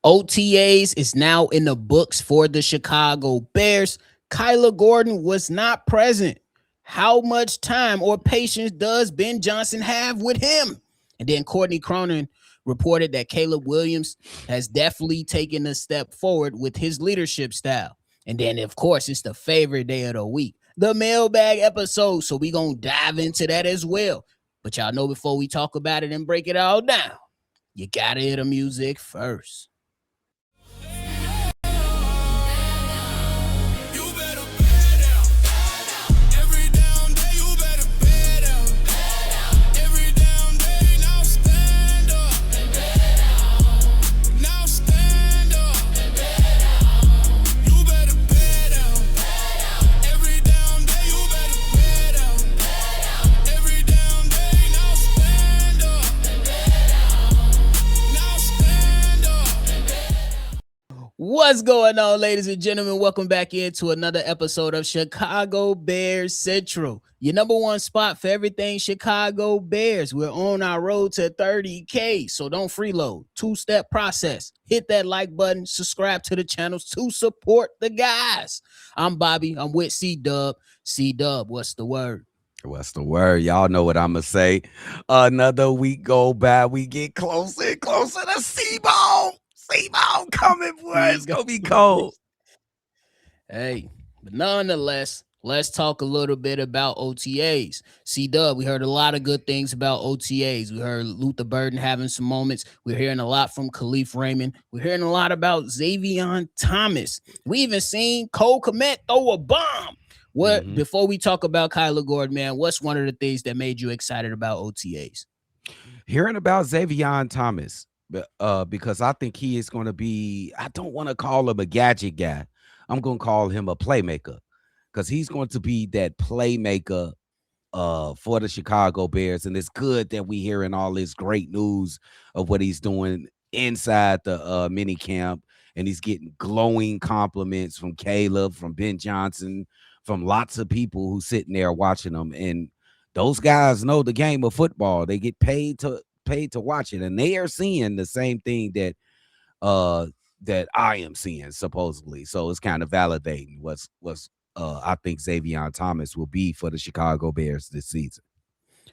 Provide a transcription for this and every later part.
OTAs is now in the books for the Chicago Bears. Kyler Gordon was not present. How much time or patience does Ben Johnson have with him? And then Courtney Cronin reported that Caleb Williams has definitely taken a step forward with his leadership style. And then, of course, it's the favorite day of the week, the mailbag episode. So we going to dive into that as well. But y'all know before we talk about it and break it all down, you got to hear the music first. What's going on, ladies and gentlemen? Welcome back into another episode of Chicago Bears Central, your number one spot for everything Chicago Bears. We're on our road to 30K, so don't freeload. Two-step process. Hit that like button, subscribe to the channels to support the guys. I'm Bobby. I'm with C-Dub. C-Dub, what's the word? What's the word? Y'all know what I'm going to say. Another week go by. We get closer and closer to C-Ball. C-Ball coming, boy. It's going to be cold. Hey, but nonetheless, let's talk a little bit about OTAs. C-Dub, we heard a lot of good things about OTAs. We heard Luther Burden having some moments. We're hearing a lot from Khalif Raymond. We're hearing a lot about Xavon Thomas. We even seen Cole Kmet throw a bomb. Before we talk about Kyler Gordon, man, what's one of the things that made you excited about OTAs? Hearing about Xavon Thomas, because I think he is going to be, I don't want to call him a gadget guy. I'm going to call him a playmaker, because he's going to be that playmaker for the Chicago Bears. And it's good that we hearing all this great news of what he's doing inside the mini camp. And he's getting glowing compliments from Caleb, from Ben Johnson, from lots of people who sitting there watching them. And those guys know the game of football. They get paid to watch it, and they are seeing the same thing that I am seeing, supposedly. So it's kind of validating what's I think Xavon Thomas will be for the Chicago Bears this season.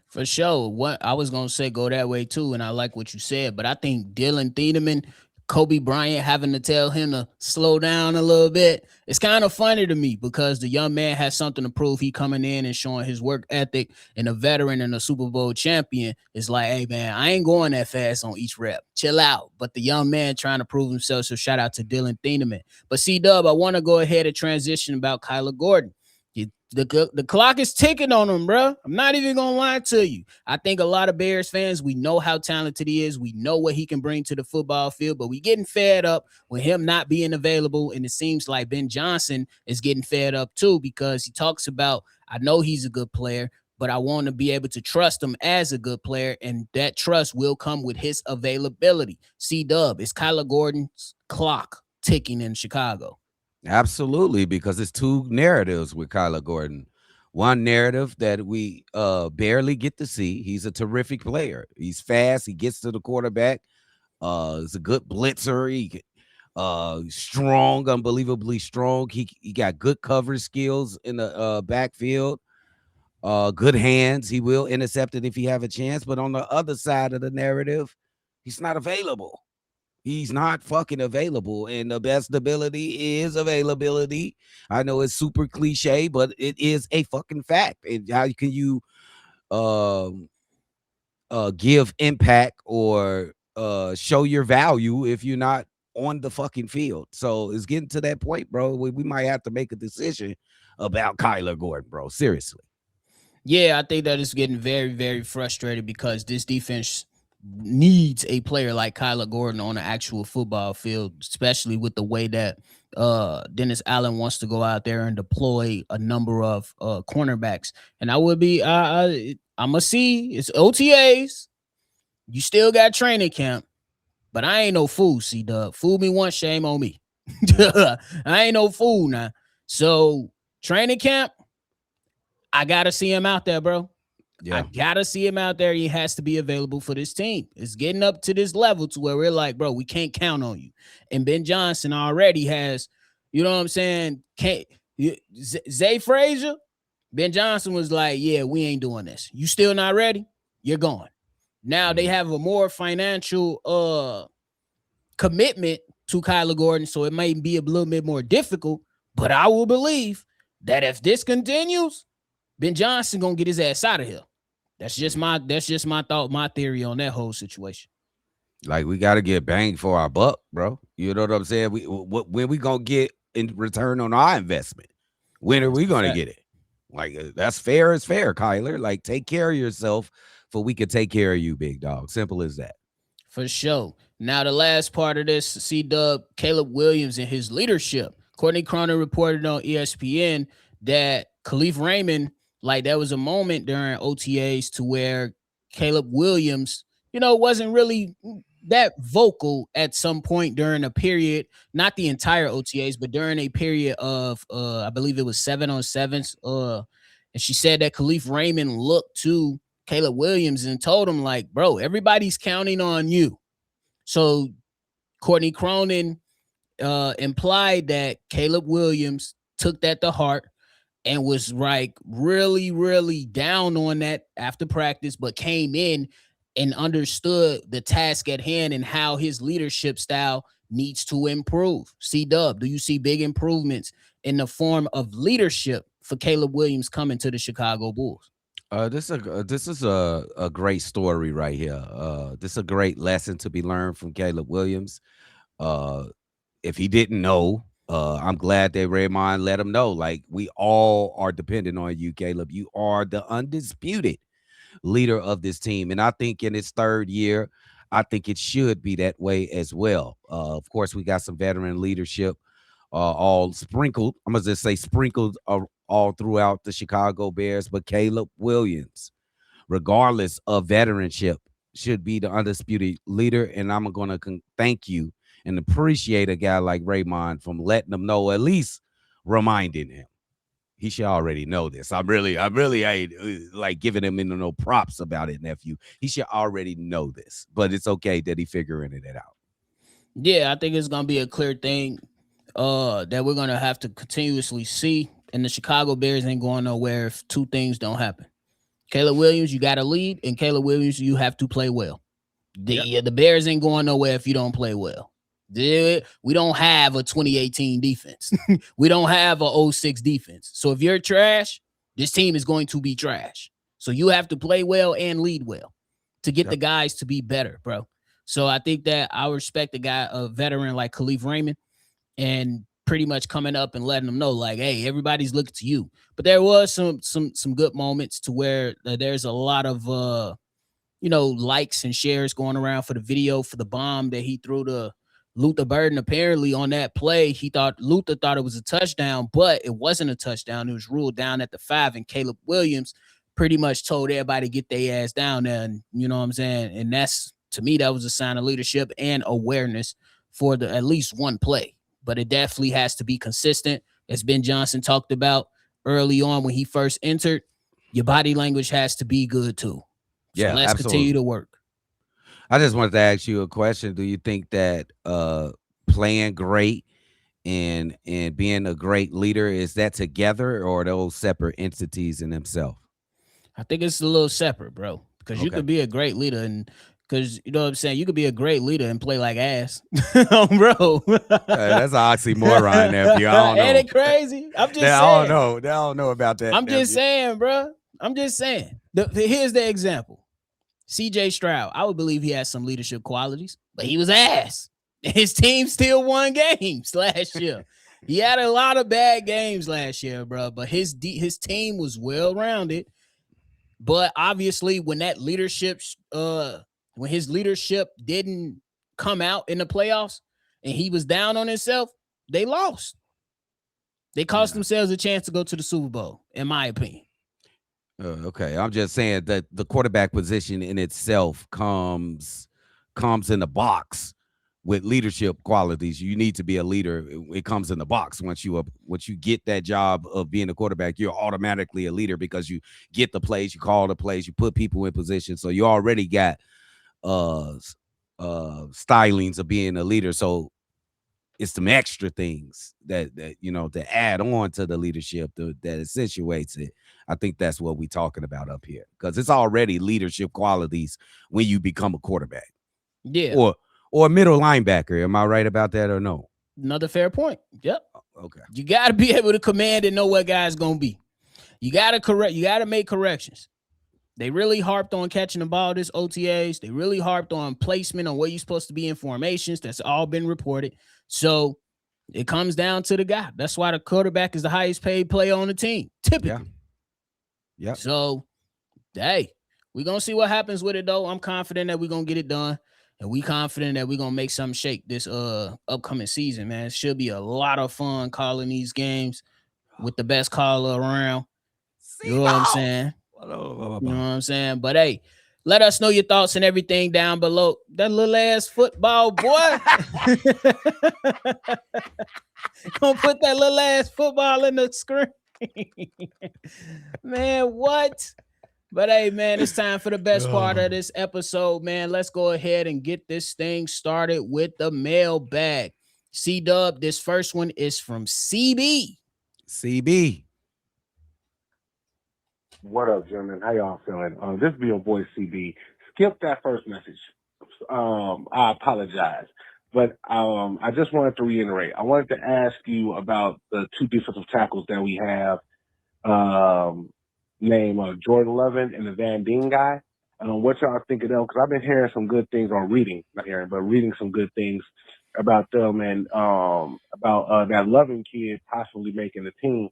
For sure. What I was gonna say go that way too, and I like what you said, but I think Dylan Thieneman, Kobe Bryant having to tell him to slow down a little bit, it's kind of funny to me, because the young man has something to prove. He coming in and showing his work ethic, and a veteran and a Super Bowl champion is like, hey man, I ain't going that fast on each rep. Chill out. But the young man trying to prove himself, so shout out to Dylan Thieneman. But C-Dub, I want to go ahead and transition about Kyler Gordon. The clock is ticking on him, bro. I'm not even going to lie to you. I think a lot of Bears fans, we know how talented he is. We know what he can bring to the football field, but we getting fed up with him not being available. And it seems like Ben Johnson is getting fed up too, because he talks about, I know he's a good player, but I want to be able to trust him as a good player. And that trust will come with his availability. C-Dub, is Kyler Gordon's clock ticking in Chicago? Absolutely, because it's two narratives with Kyler Gordon. One narrative that we barely get to see. He's a terrific player. He's fast. He gets to the quarterback. He's a good blitzer. He strong, unbelievably strong. He got good coverage skills in the backfield. Good hands. He will intercept it if he have a chance. But on the other side of the narrative, he's not available. He's not fucking available, and the best ability is availability. I know it's super cliche, but it is a fucking fact. And how can you give impact or show your value if you're not on the fucking field? So it's getting to that point, bro. We might have to make a decision about Kyler Gordon, bro. Seriously. Yeah, I think that is getting very, very frustrated, because this defense needs a player like Kyler Gordon on the actual football field, especially with the way that Dennis Allen wants to go out there and deploy a number of cornerbacks. And I would be, I'm going to see, it's OTAs. You still got training camp, but I ain't no fool, C-Dub. Fool me once, shame on me. I ain't no fool now. So training camp, I got to see him out there, bro. I Yeah. gotta see him out there. He has to be available for this team. It's getting up to this level to where we're like, bro, we can't count on you. And Ben Johnson already has, you know what I'm saying? Can't Zay Frazier? Ben Johnson was like, yeah, we ain't doing this. You still not ready? You're gone. Now they have a more financial commitment to Kyler Gordon, so it may be a little bit more difficult. But I will believe that if this continues, Ben Johnson gonna get his ass out of here. That's just my thought, my theory on that whole situation. Like we got to get bang for our buck, bro. You know what I'm saying? When we gonna get in return on our investment? When are That's we a gonna fact. get it? Like that's fair as fair, Kyler. Like take care of yourself, for we can take care of you, big dog. Simple as that. For sure. Now, the last part of this, C Dub, Caleb Williams and his leadership. Courtney Cronin reported on ESPN that Khalif Raymond, like, there was a moment during OTAs to where Caleb Williams, wasn't really that vocal at some point during a period, not the entire OTAs, but during a period of, I believe it was 7-on-7s. And she said that Khalif Raymond looked to Caleb Williams and told him, like, bro, everybody's counting on you. So Courtney Cronin implied that Caleb Williams took that to heart and was like really, really down on that after practice, but came in and understood the task at hand and how his leadership style needs to improve. C Dub, do you see big improvements in the form of leadership for Caleb Williams coming to the Chicago Bulls? This is a great story right here. This is a great lesson to be learned from Caleb Williams. Uh, if he didn't know, I'm glad that Raymond let him know. Like we all are dependent on you, Caleb. You are the undisputed leader of this team, and I think in his third year, I think it should be that way as well. Of course, we got some veteran leadership, all sprinkled. I'm gonna just say sprinkled all throughout the Chicago Bears, but Caleb Williams, regardless of veteranship, should be the undisputed leader. And I'm going to thank you and appreciate a guy like Raymond from letting them know, at least reminding him. He should already know this. I really ain't like giving him no props about it, nephew. He should already know this, but it's okay that he figuring it out. Yeah, I think it's gonna be a clear thing that we're gonna have to continuously see. And the Chicago Bears ain't going nowhere if two things don't happen. Caleb Williams, you got to lead, and Caleb Williams, you have to play well. The Bears ain't going nowhere if you don't play well. We don't have a 2018 defense. We don't have a 06 defense. So if you're trash, this team is going to be trash. So you have to play well and lead well to get the guys to be better, bro. So I think that I respect a veteran like Khalif Raymond, and pretty much coming up and letting them know, like, hey, everybody's looking to you. But there was some good moments to where there's a lot of likes and shares going around for the video for the bomb that he threw to Luther Burden. Apparently on that play, Luther thought it was a touchdown, but it wasn't a touchdown. It was ruled down at the 5, and Caleb Williams pretty much told everybody to get their ass down there. And you know what I'm saying? And that's, to me, that was a sign of leadership and awareness for the at least one play. But it definitely has to be consistent. As Ben Johnson talked about early on when he first entered, your body language has to be good too. So let's continue to work. I just wanted to ask you a question. Do you think that playing great and being a great leader, is that together or those separate entities in themselves? I think it's a little separate, bro. Because you could be a great leader, and because you know what I'm saying, you could be a great leader and play like ass, bro. That's an oxymoron, nephew. I don't know. Ain't it crazy? I'm just saying. I don't know about that. I'm just saying, bro. I'm just saying. Here's the example. CJ Stroud. I would believe he has some leadership qualities, but he was ass. His team still won games last year. He had a lot of bad games last year, bro. But his team was well rounded. But obviously, when his leadership didn't come out in the playoffs and he was down on himself, they lost. They cost themselves a chance to go to the Super Bowl, in my opinion. Okay, I'm just saying that the quarterback position in itself comes in a box with leadership qualities. You need to be a leader. It comes in the box. Once you get that job of being a quarterback, you're automatically a leader because you get the plays, you call the plays, you put people in position. So you already got uh stylings of being a leader. So it's some extra things that to add on to the leadership that accentuates it. I think that's what we're talking about up here because it's already leadership qualities when you become a quarterback Yeah. or a middle linebacker. Am I right about that or no? Another fair point. Yep. Okay. You got to be able to command and know what guy's going to be. You got to correct. You got to make corrections. They really harped on catching the ball this OTAs. They really harped on placement on where you're supposed to be in formations. That's all been reported. So it comes down to the guy. That's why the quarterback is the highest paid player on the team, typically. Yeah. Yep. So, hey, we're going to see what happens with it, though. I'm confident that we're going to get it done. And we confident that we're going to make something shake this upcoming season, man. It should be a lot of fun calling these games with the best caller around. You know what I'm saying? You know what I'm saying? But hey, let us know your thoughts and everything down below. That little ass football, boy. Gonna put that little ass football in the screen. Man, what? But hey, man, it's time for the best part of this episode, man. Let's go ahead and get this thing started with the mailbag. C-Dub, this first one is from CB. CB. What up, gentlemen? How y'all feeling? This be your boy CB. Skip that first message. I apologize, but I just wanted to reiterate. I wanted to ask you about the two defensive tackles that we have, named Jordan Levin and the Van Deen guy. What y'all think of them? Because I've been hearing some good things, or not hearing, but reading some good things about them and about that Levin kid possibly making the team.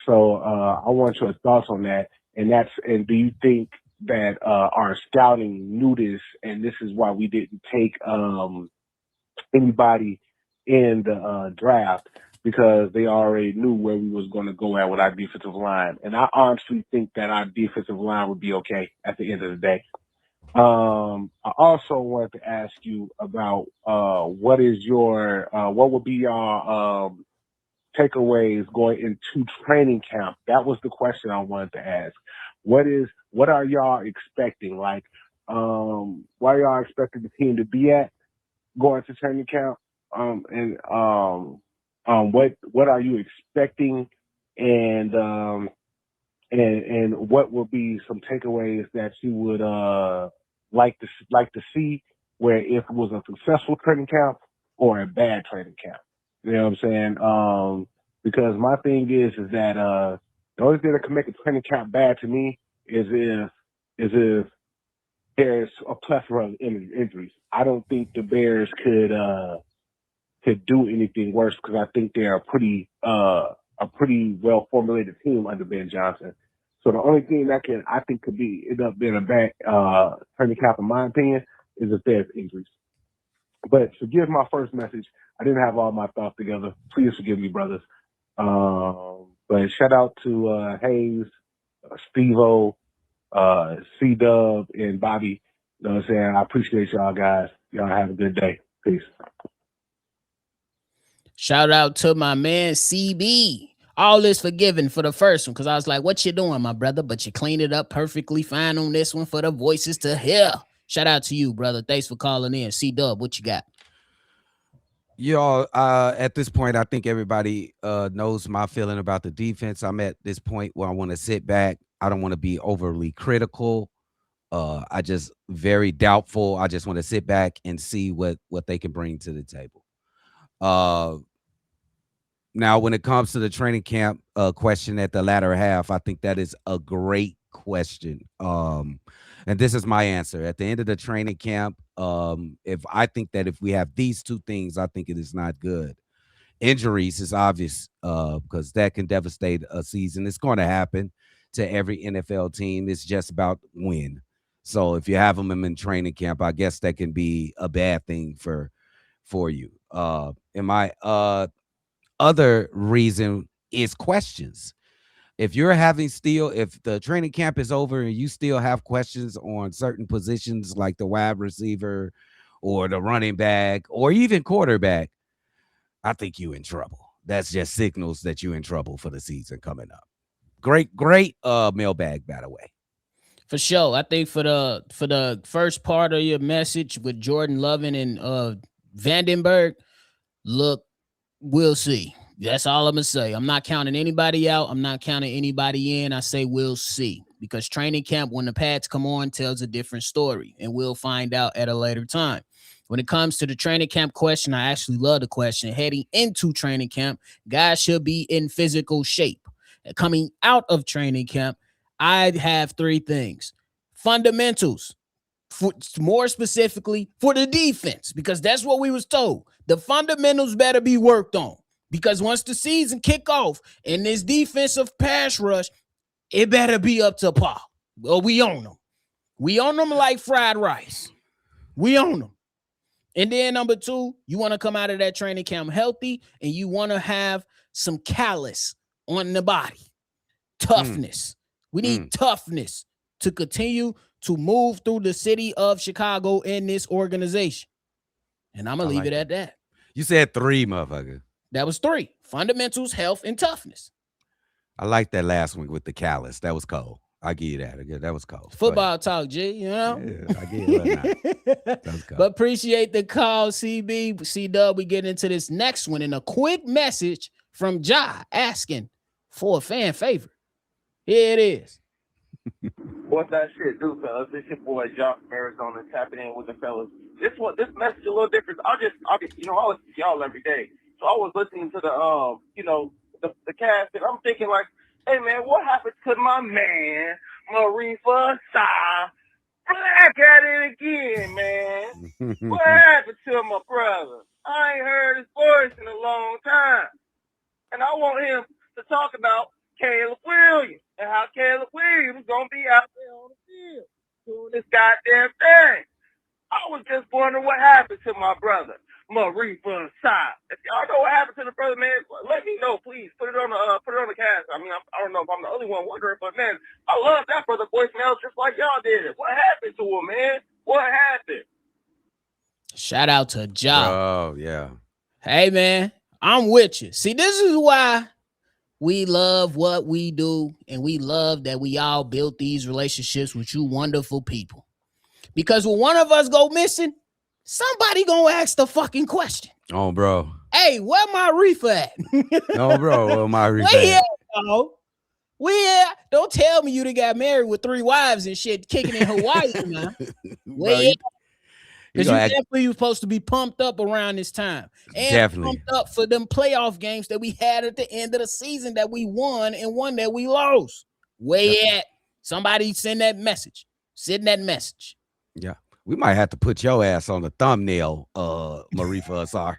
So I want your thoughts on that. And do you think that our scouting knew this, and this is why we didn't take anybody in the draft, because they already knew where we was going to go at with our defensive line? And I honestly think that our defensive line would be okay at the end of the day. I also wanted to ask you about what would be your takeaways going into training camp? That was the question I wanted to ask. What are y'all expecting? Like, where y'all expecting the team to be at going to training camp? What are you expecting? And what will be some takeaways that you would like to see, where if it was a successful training camp or a bad training camp? You know what I'm saying? Because my thing is that the only thing that can make a training camp bad to me is if there's a plethora of injuries. I don't think the Bears could do anything worse, because I think they're a pretty well formulated team under Ben Johnson. So the only thing that I think could end up being a bad training camp, in my opinion, is if there's injuries. But forgive my first message. I didn't have all my thoughts together. Please forgive me, brothers. But shout out to Hayes, Steve-O, C-Dub, and Bobby. You know what I'm saying? I appreciate y'all guys. Y'all have a good day. Peace. Shout out to my man CB. All is forgiven for the first one, because I was like, what you doing, my brother? But you cleaned it up perfectly fine on this one for the voices to hear. Shout out to you, brother. Thanks for calling in. C-Dub, what you got? Y'all, at this point, I think everybody knows my feeling about the defense. I'm at this point where I want to sit back. I don't want to be overly critical. I just very doubtful. I just want to sit back and see what they can bring to the table. Now, when it comes to the training camp question at the latter half, I think that is a great question. And this is my answer. At the end of the training camp, if I think that if we have these two things, I think it is not good. Injuries is obvious, because that can devastate a season. It's going to happen to every NFL team. It's just about when. So if you have them in training camp, I guess that can be a bad thing for you. And my other reason is questions. If the training camp is over and you still have questions on certain positions like the wide receiver or the running back or even quarterback, I think you in trouble. That's just signals that you're in trouble for the season coming up. Great mailbag, by the way. For sure. I think for the first part of your message with Jordan Loving and Vandenberg, look, we'll see. That's all I'm gonna say. I'm not counting anybody out. I'm not counting anybody in. I say we'll see, because training camp, when the pads come on, tells a different story, and we'll find out at a later time. When it comes to the training camp question, I actually love the question. Heading into training camp, guys should be in physical shape. Coming out of training camp, I have three things: fundamentals, more specifically for the defense, because that's what we was told. The fundamentals better be worked on, because once the season kick off and this defensive pass rush, it better be up to par. Well, we own them. We own them like fried rice. We own them. And then number two, you want to come out of that training camp healthy, and you want to have some callus on the body. Toughness. We need toughness to continue to move through the city of Chicago in this organization. And I'm going to leave it at that. You said 3, motherfucker. That was 3. Fundamentals, health, and toughness. I like that last one with the callus. That was cold. I give you that. That was cold. Football talk, G, you know? Yeah, I give you that. That was cold. But appreciate the call, CB. C-Dub, we get into this next one. And a quick message from Ja asking for a fan favorite. Here it is. What that shit do, fellas? It's your boy Jock from Arizona tapping in with the fellas. This message is a little different. I listen to y'all every day. So I was listening to the cast, and I'm thinking like, hey man, what happened to my man, Marifa Sa? Back at it again, man. What happened to my brother? I ain't heard his voice in a long time. And I want him to talk about Caleb Williams and how Caleb Williams is going to be out there on the field doing this goddamn thing. I was just wondering what happened to my brother, Marifa Sa. If y'all know what happened to the brother, man, let me know, please. Put it on the cast. I mean, I don't know if I'm the only one wondering, but man, I love that brother voicemail just like y'all did. What happened to him, man? What happened? Shout out to Ja. Oh, yeah. Hey, man, I'm with you. See, this is why we love what we do, and we love that we all built these relationships with you wonderful people. Because when one of us go missing, somebody gonna ask the fucking question. Oh, bro. Hey, where my reefer at? Oh, bro, where my reefer at? Don't tell me you done got married with 3 wives and shit kicking in Hawaii, man. Because you definitely was supposed to be pumped up around this time. And pumped up for them playoff games that we had at the end of the season that we won and one that we lost. Somebody send that message. Send that message. Yeah. We might have to put your ass on the thumbnail, Marifa Asar.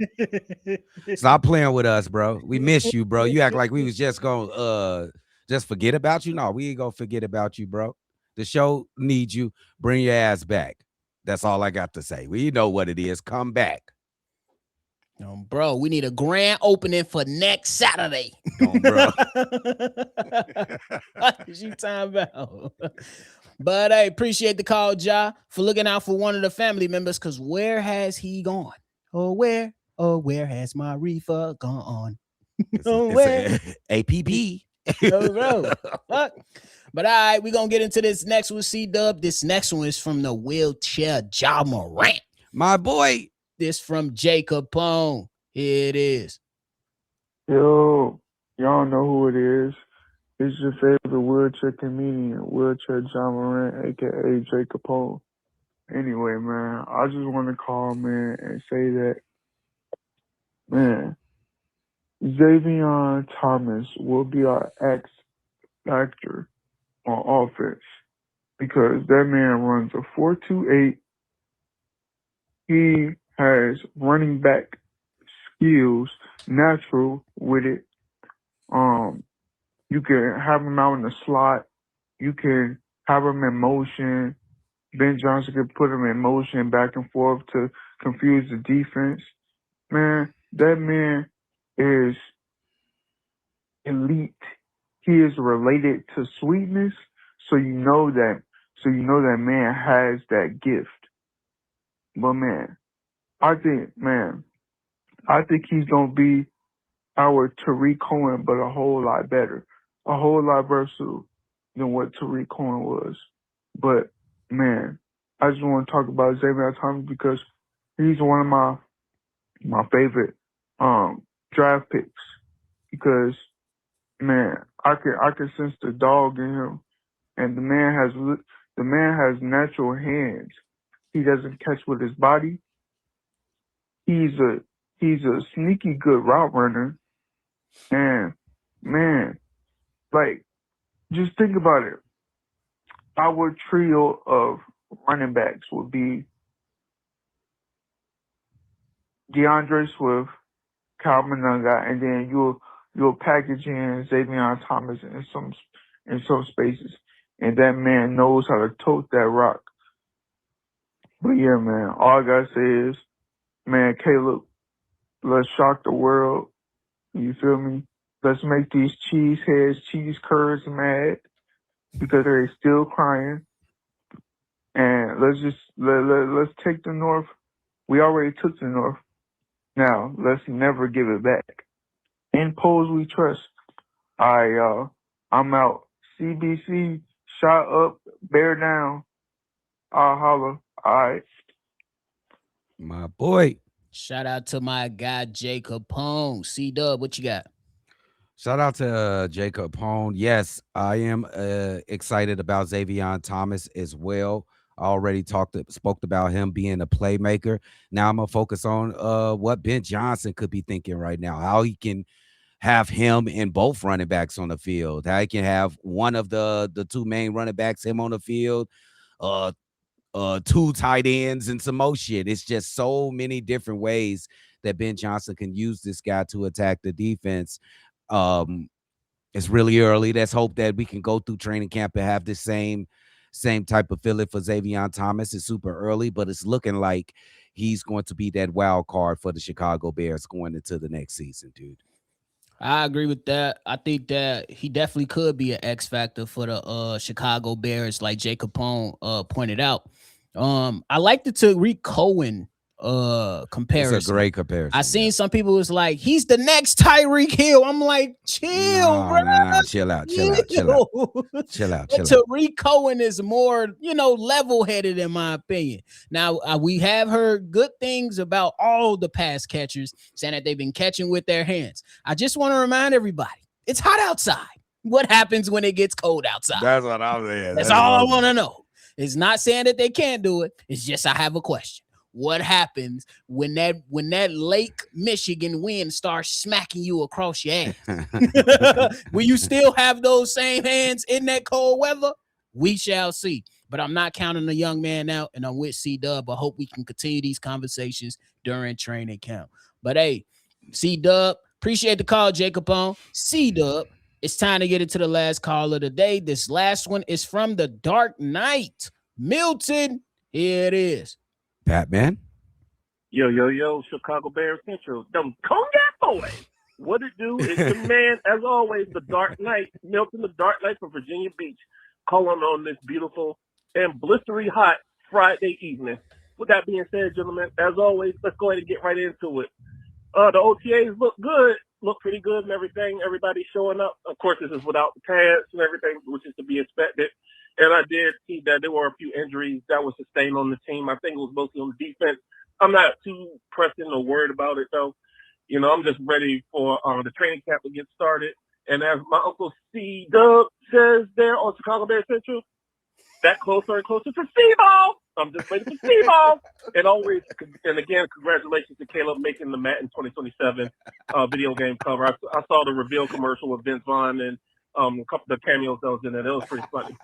Stop playing with us, bro. We miss you, bro. You act like we was just gonna just forget about you. No, we ain't gonna forget about you, bro. The show needs you. Bring your ass back. That's all I got to say. We know what it is. Come back. Bro, we need a grand opening for next Saturday. Bro. What is you talking about? But I appreciate the call, Ja, for looking out for one of the family members, because where has he gone? Where has my reefer gone? Where? APB. Bro. Fuck. But all right, we're going to get into this next one, C-Dub. This next one is from the wheelchair Ja Morant. My boy. This from Jacob Capone. Here it is. Yo, y'all know who it is. It's your favorite wheelchair comedian, Wheelchair Ja Morant, a.k.a. Jacob Capone. Anyway, man, I just want to call, man, and say that, man, Xavon Thomas will be our X factor on offense because that man runs a 4.28. He has running back skills, natural with it. You can have him out in the slot. You can have him in motion. Ben Johnson can put him in motion back and forth to confuse the defense. Man, that man is elite. He is related to Sweetness, so you know that man has that gift. But man, I think, man, I think he's gonna be our Tariq Cohen, but a whole lot better, a whole lot versatile than what Tariq Cohen was. But man, I just want to talk about Xavier Thomas because he's one of my favorite draft picks because man, I can sense the dog in him, and the man has natural hands. He doesn't catch with his body. He's a he's a sneaky good route runner, and man, like just think about it. Our trio of running backs would be DeAndre Swift, Kyle Monanga, and then you'll package in Xavier Thomas in some spaces, and that man knows how to tote that rock. But yeah, man, all I gotta say is, man, Caleb, let's shock the world. You feel me? Let's make these cheese heads, cheese curds mad because they're still crying. And let's take the North. We already took the North. Now let's never give it back. In polls we trust. I'm out. CBC, shot up, bear down. I'll holler. All right. My boy. Shout out to my guy Jacob Pone. C-Dub, what you got? Shout out to Jacob Pone. Yes, I am excited about Xavier Thomas as well. I already spoke about him being a playmaker. Now I'm gonna focus on what Ben Johnson could be thinking right now. How he can have him and both running backs on the field. How he can have one of the two main running backs him on the field. Two tight ends and some more shit. It's just so many different ways that Ben Johnson can use this guy to attack the defense. It's really early. Let's hope that we can go through training camp and have the same type of feeling for Xavier Thomas. It's super early, but it's looking like he's going to be that wild card for the Chicago Bears going into the next season, dude. I agree with that. I think that he definitely could be an X factor for the Chicago Bears, like Jacob Pone pointed out. I like the Tariq Cohen comparison. It's a great comparison. I seen some people was like, he's the next Tyreek Hill. I'm like, chill, bro. Nah, chill out. Tariq Cohen is more, level-headed in my opinion. Now, we have heard good things about all the pass catchers saying that they've been catching with their hands. I just want to remind everybody, it's hot outside. What happens when it gets cold outside? That's what I'm saying. That's all I want to know. It's not saying that they can't do it. It's just I have a question. What happens when that Lake Michigan wind starts smacking you across your ass? Will you still have those same hands in that cold weather? We shall see. But I'm not counting the young man out, and I'm with C-Dub. I hope we can continue these conversations during training camp. But hey, C-Dub, appreciate the call, Jacob on. C-Dub, it's time to get into the last call of the day. This last one is from the Dark Knight. Milton, here it is. Batman. Yo, Chicago Bears Central. Them Cognac boys. What it do is the man, as always, the Dark Knight, Milton the Dark Knight from Virginia Beach, calling on this beautiful and blistery hot Friday evening. With that being said, gentlemen, as always, let's go ahead and get right into it. The OTAs look good, look pretty good and everything. Everybody's showing up. Of course, this is without the pads and everything, which is to be expected. And I did see that there were a few injuries that were sustained on the team. I think it was mostly on the defense. I'm not too pressing or worried about it, though. I'm just ready for the training camp to get started. And as my Uncle C-Dub says there on Chicago Bears Central, that closer and closer to C-Ball. I'm just waiting for C-Ball. And again, congratulations to Caleb making the Madden 2027 video game cover. I saw the reveal commercial with Vince Vaughn and a couple of cameos that was in there. That was pretty funny.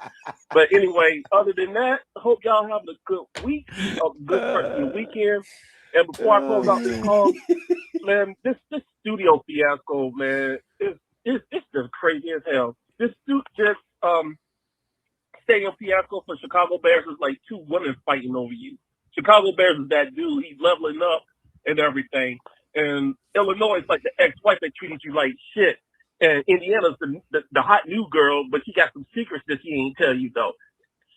But anyway, other than that, I hope y'all having a good week, a good start to your weekend. And before I close out this call, man, this studio fiasco, man, it's just crazy as hell. This stadium fiasco for Chicago Bears is like two women fighting over you. Chicago Bears is that dude. He's leveling up and everything. And Illinois is like the ex-wife that treated you like shit. And Indiana's the hot new girl, but she got some secrets that she ain't tell you, though.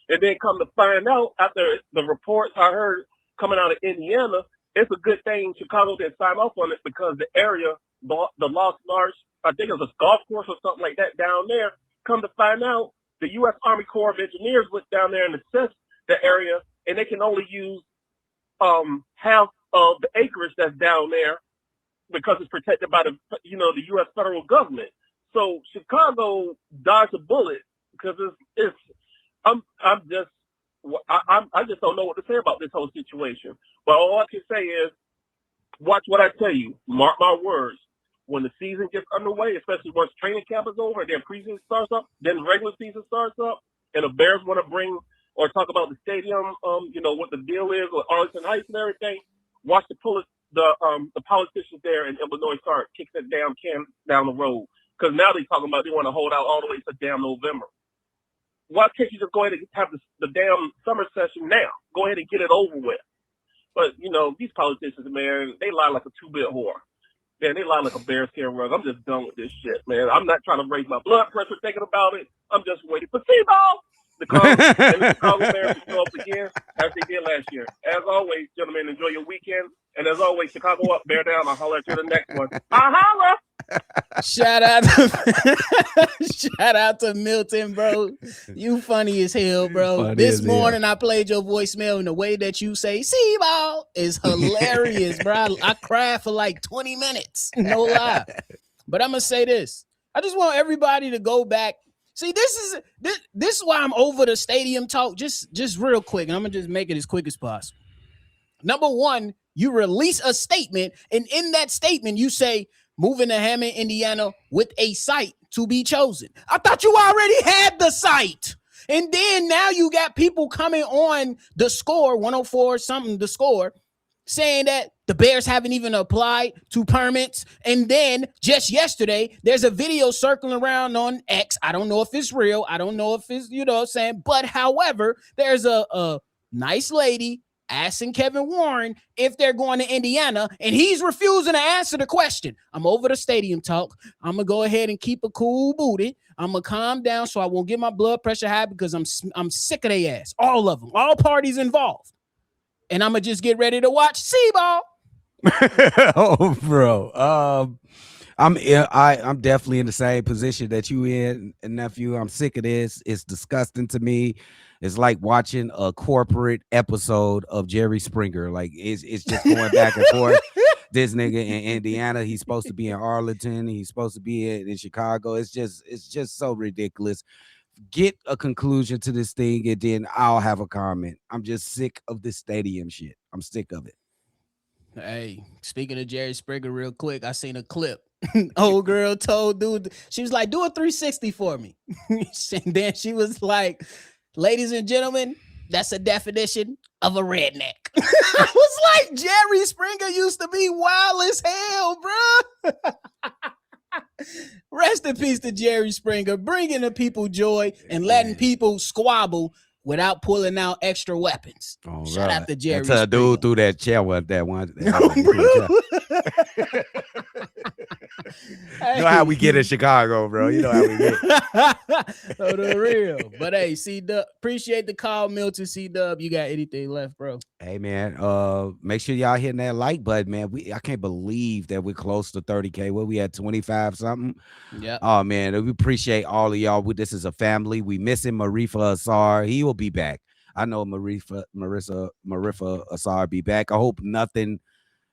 And then come to find out, after the reports I heard coming out of Indiana, it's a good thing Chicago didn't sign off on it because the area, the Lost Marsh, I think it was a golf course or something like that down there. Come to find out, the U.S. Army Corps of Engineers went down there and assessed the area, and they can only use half of the acreage that's down there because it's protected by the U.S. federal government. So Chicago dodged a bullet because I just don't know what to say about this whole situation. But all I can say is, watch what I tell you. Mark my words. When the season gets underway, especially once training camp is over and then preseason starts up, then regular season starts up, and the Bears want to bring or talk about the stadium, what the deal is with Arlington Heights and everything. Watch the politicians there in Illinois start kicking that damn can down the road. Because now they're talking about they want to hold out all the way to damn November. Why can't you just go ahead and have the damn summer session now? Go ahead and get it over with. But, these politicians, man, they lie like a two-bit whore. Man, they lie like a bearskin rug. I'm just done with this shit, man. I'm not trying to raise my blood pressure thinking about it. I'm just waiting for Xavon to come and the Chicago Bears to show up again as they did last year. As always, gentlemen, enjoy your weekend. And as always, Chicago up, bear down. I'll holler at you the next one. Holla! Shout out to Milton, bro. You funny as hell, bro. Funny this as morning I played your voicemail, and the way that you say "see-ball" is hilarious, bro. I cried for like 20 minutes, no lie. But I'm gonna say this: I just want everybody to go back. See, this is why I'm over the stadium talk. Just real quick, and I'm gonna just make it as quick as possible. Number one, you release a statement, and in that statement, you say, moving to Hammond, Indiana with a site to be chosen. I thought you already had the site. And then now you got people coming on the score, 104 something, the score, saying that the Bears haven't even applied to permits. And then just yesterday, there's a video circling around on X. I don't know if it's real. I don't know if it's, but however, there's a nice lady asking Kevin Warren if they're going to Indiana, and he's refusing to answer the question. I'm over the stadium talk. I'm going to go ahead and keep a cool booty. I'm going to calm down so I won't get my blood pressure high because I'm sick of their ass. All of them. All parties involved. And I'm going to just get ready to watch C-ball. Oh, bro. I'm definitely in the same position that you in, nephew. I'm sick of this. It's disgusting to me. It's like watching a corporate episode of Jerry Springer. Like it's just going back and forth. This nigga in Indiana, he's supposed to be in Arlington. He's supposed to be in Chicago. It's just so ridiculous. Get a conclusion to this thing, and then I'll have a comment. I'm just sick of this stadium shit. I'm sick of it. Hey, speaking of Jerry Springer real quick, I seen a clip. Old girl told dude, she was like, do a 360 for me. And then she was like, ladies and gentlemen, that's a definition of a redneck. I was like, Jerry Springer used to be wild as hell, bro. Rest in peace to Jerry Springer, bringing the people joy and letting people squabble without pulling out extra weapons. All Shout out to Jerry Springer. Dude through that chair with that one. You know how we get in Chicago, bro. You know how we get. Oh, the real. But hey, C-Dub, appreciate the call, Milton. C-Dub, you got anything left, bro? Hey, man, make sure y'all hitting that like button, man. I can't believe that we're close to 30K. What we at 25 something? Yeah. Oh, man, we appreciate all of y'all. This is a family. We missing Marifa Asar. He will be back. I know Marifa Asar be back. I hope nothing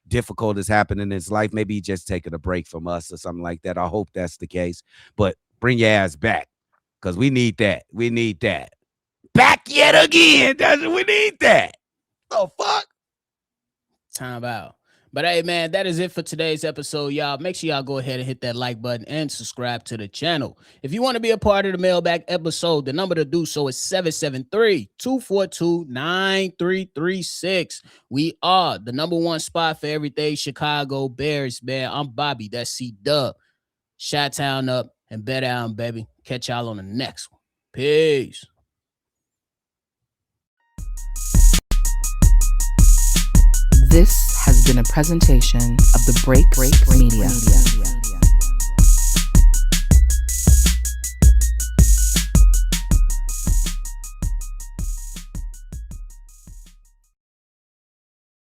difficult is happening in his life. Maybe he just taking a break from us or something like that. I hope that's the case. But bring your ass back, because we need that. We need that. Back yet again. That's what we need that. Oh, fuck. Time out. But hey, man, that is it for today's episode, y'all. Make sure y'all go ahead and hit that like button and subscribe to the channel. If you want to be a part of the mailbag episode, the number to do so is 773-242-9336. We are the number one spot for everything Chicago Bears, man. I'm Bobby. That's C-Dub. Chi-Town up and bet down, baby. Catch y'all on the next one. Peace. This has been a presentation of the Break Media.